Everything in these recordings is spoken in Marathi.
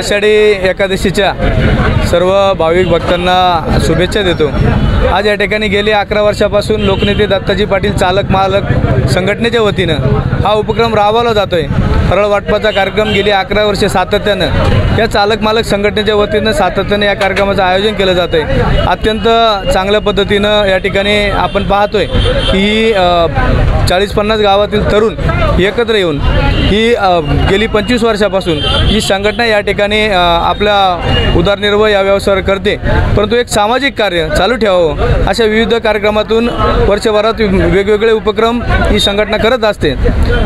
आषाढी एकादशीच्या सर्व भाविक भक्तांना शुभेच्छा देतो। आज या ठिकाणी गेली 11 वर्षापासून लोकनेते दत्ताजी पाटील चालक मालक संघटनेच्या वतीनं हा उपक्रम राबवला जातो आहे। हरळ वाटपाचा कार्यक्रम गेली 11 वर्षे सातत्यानं या चालक मालक संघटनेच्या वतीनं सातत्याने या कार्यक्रमाचं आयोजन केलं जातं आहे। अत्यंत चांगल्या पद्धतीनं या ठिकाणी आपण पाहतोय की ही 40-50 गावातील तरुण एकत्र येऊन ही गेली 25 वर्षापासून ही संघटना या ठिकाणी आपला उदरनिर्वाह या व्यवसायावर करते, परंतु एक सामाजिक कार्य चालू ठेवावं अशा विविध कार्यक्रमातून वर्षभरात वेगवेगळे उपक्रम ही संघटना करत असते।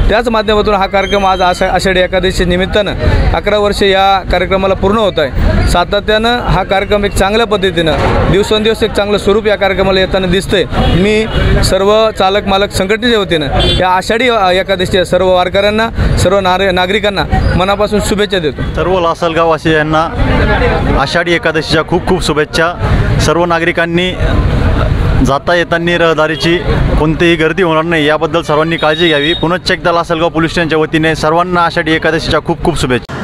त्याच माध्यमातून हा कार्यक्रम आज आषाढी एकादशी निमित्तानं 11 वर्ष या कार्यक्रमाला पूर्ण होत आहे। सातत्यानं हा कार्यक्रम एक चांगल्या पद्धतीनं दिवसेंदिवस एक चांगलं स्वरूप या कार्यक्रमाला येताना दिसतंय। मी सर्व चालक मालक संघटनेच्या वतीनं या आषाढी एकादशीच्या सर्व वारकऱ्यांना सर्व नागरिकांना मनापासून शुभेच्छा देतो। सर्व लासलगाववासियांना आषाढी एकादशीच्या खूप खूप शुभेच्छा। सर्व नागरिकांनी जाता येताना रहदारीची कोणतीही गर्दी होणार नाही याबद्दल सर्वांनी काळजी घ्यावी। पुनश्च एकदा लासलगाव पोलीस स्टेशनच्या वतीने सर्वांना आषाढी एकादशीच्या खूप खूप शुभेच्छा।